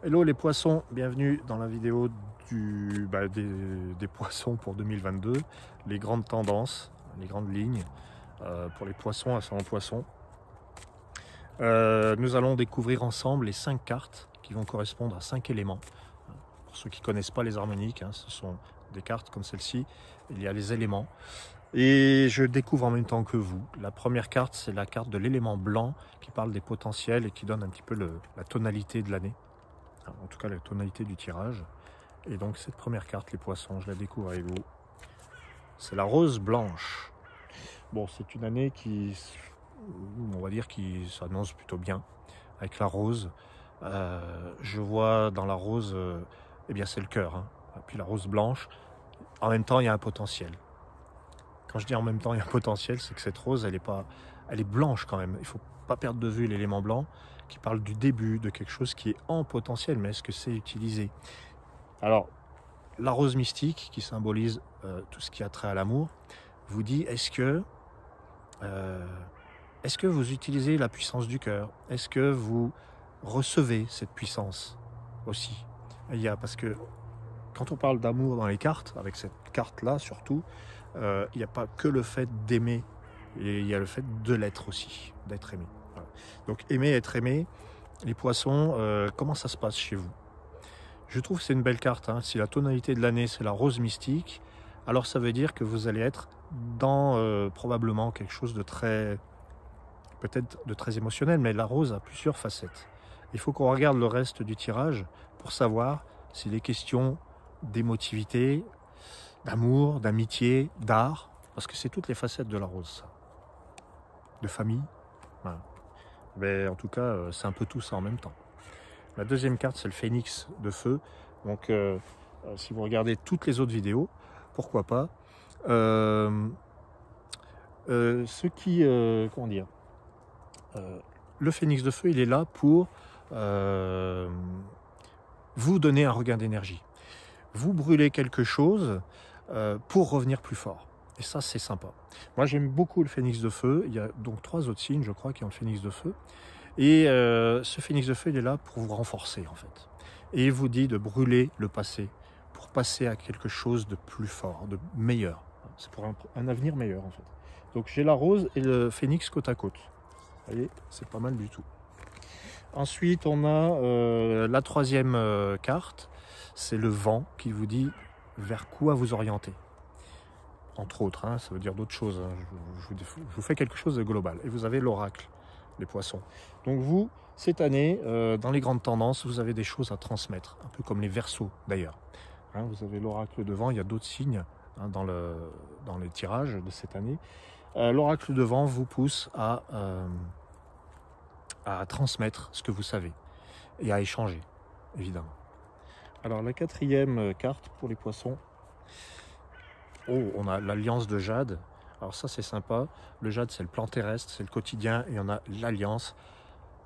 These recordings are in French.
Hello les poissons, bienvenue dans la vidéo des poissons pour 2022, les grandes tendances, les grandes lignes pour les poissons à 100 poissons. Nous allons découvrir ensemble les 5 cartes qui vont correspondre à 5 éléments. Pour ceux qui ne connaissent pas les harmoniques, ce sont des cartes comme celle-ci, il y a les éléments. Et je découvre en même temps que vous. La première carte, c'est la carte de l'élément blanc qui parle des potentiels et qui donne un petit peu la tonalité de l'année. En tout cas la tonalité du tirage. Et donc cette première carte, les poissons, je la découvre avec vous. C'est la rose blanche. Bon, c'est une année qui, on va dire, qui s'annonce plutôt bien avec la rose. Je vois dans la rose, eh bien c'est le cœur. Et puis la rose blanche, en même temps il y a un potentiel. Quand je dis en même temps il y a un potentiel, c'est que cette rose, elle est blanche quand même. Il ne faut pas perdre de vue l'élément blanc qui parle du début de quelque chose qui est en potentiel, mais est-ce que c'est utilisé? Alors, la rose mystique, qui symbolise tout ce qui a trait à l'amour, vous dit, est-ce que vous utilisez la puissance du cœur? Est-ce que vous recevez cette puissance aussi? Parce que quand on parle d'amour dans les cartes, avec cette carte-là surtout, il n'y a pas que le fait d'aimer, il y a le fait de l'être aussi, d'être aimé. Voilà. Donc aimer, être aimé, les poissons, comment ça se passe chez vous? Je trouve que c'est une belle carte. Si la tonalité de l'année c'est la rose mystique, alors ça veut dire que vous allez être dans probablement quelque chose de très, peut-être de très émotionnel, mais la rose a plusieurs facettes. Il faut qu'on regarde le reste du tirage pour savoir s'il est question d'émotivité, d'amour, d'amitié, d'art, parce que c'est toutes les facettes de la rose, ça. De famille. Voilà. Mais en tout cas, c'est un peu tout ça en même temps. La deuxième carte, c'est le phénix de feu. Donc, si vous regardez toutes les autres vidéos, pourquoi pas. Comment dire, le phénix de feu, il est là pour vous donner un regain d'énergie. Vous brûlez quelque chose pour revenir plus fort. Et ça, c'est sympa. Moi, j'aime beaucoup le phénix de feu. Il y a donc 3 autres signes, je crois, qui ont le phénix de feu. Et ce phénix de feu, il est là pour vous renforcer, en fait. Et il vous dit de brûler le passé pour passer à quelque chose de plus fort, de meilleur. C'est pour un avenir meilleur, en fait. Donc j'ai la rose et le phénix côte à côte. Vous voyez, c'est pas mal du tout. Ensuite, on a la troisième carte. C'est le vent qui vous dit vers quoi vous orienter. Entre autres, ça veut dire d'autres choses. Je vous fais quelque chose de global. Et vous avez l'oracle, les poissons. Donc vous, cette année, dans les grandes tendances, vous avez des choses à transmettre, un peu comme les Verseaux d'ailleurs. Vous avez l'oracle de vent, il y a d'autres signes dans les tirages de cette année. L'oracle de vent vous pousse à transmettre ce que vous savez et à échanger, évidemment. Alors la quatrième carte pour les poissons, on a l'alliance de jade. Alors ça c'est sympa, le jade c'est le plan terrestre, c'est le quotidien, et on a l'alliance.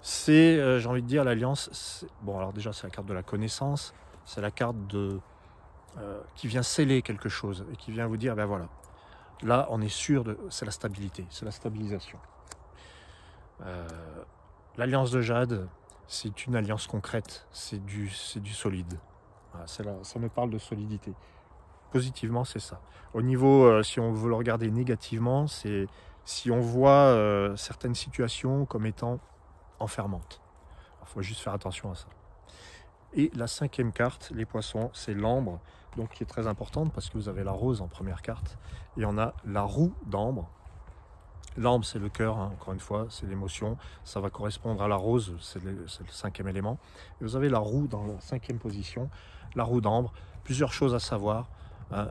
C'est, j'ai envie de dire, l'alliance, bon alors déjà c'est la carte de la connaissance, c'est la carte qui vient sceller quelque chose et qui vient vous dire, ben voilà, là on est sûr, c'est la stabilité, c'est la stabilisation. L'alliance de jade, c'est une alliance concrète, c'est du solide. Voilà, ça me parle de solidité. Positivement, c'est ça. Au niveau, si on veut le regarder négativement, c'est si on voit certaines situations comme étant enfermantes. Il faut juste faire attention à ça. Et la cinquième carte, les poissons, c'est l'ambre, donc qui est très importante parce que vous avez la rose en première carte et on a la roue d'ambre. L'ambre, c'est le cœur, encore une fois, c'est l'émotion. Ça va correspondre à la rose, c'est le cinquième élément. Et vous avez la roue dans la cinquième position, la roue d'ambre. Plusieurs choses à savoir.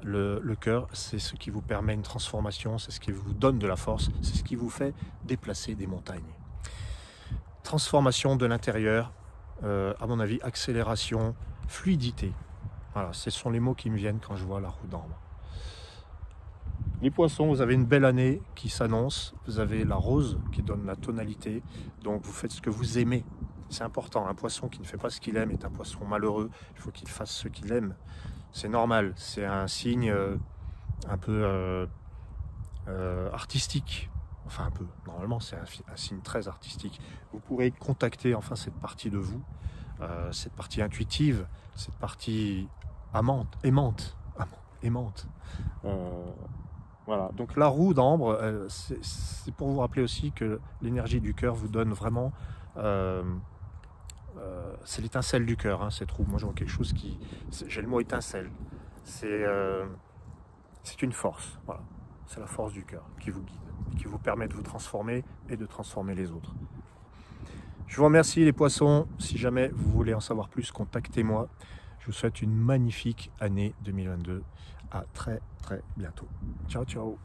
Le cœur, c'est ce qui vous permet une transformation, c'est ce qui vous donne de la force, c'est ce qui vous fait déplacer des montagnes. Transformation de l'intérieur, à mon avis, accélération, fluidité. Voilà, ce sont les mots qui me viennent quand je vois la roue d'ambre. Les poissons, vous avez une belle année qui s'annonce. Vous avez la rose qui donne la tonalité. Donc vous faites ce que vous aimez. C'est important. Un poisson qui ne fait pas ce qu'il aime est un poisson malheureux. Il faut qu'il fasse ce qu'il aime. C'est normal. C'est un signe un peu artistique. Enfin un peu. Normalement, c'est un signe très artistique. Vous pourrez contacter enfin cette partie de vous cette partie intuitive, cette partie aimante. Voilà, donc la roue d'ambre, c'est pour vous rappeler aussi que l'énergie du cœur vous donne vraiment... c'est l'étincelle du cœur, hein, cette roue. Moi, je vois quelque chose qui... J'ai le mot étincelle. C'est une force, voilà. C'est la force du cœur qui vous guide, qui vous permet de vous transformer et de transformer les autres. Je vous remercie les poissons. Si jamais vous voulez en savoir plus, contactez-moi. Je vous souhaite une magnifique année 2022. À très bientôt. Ciao, ciao.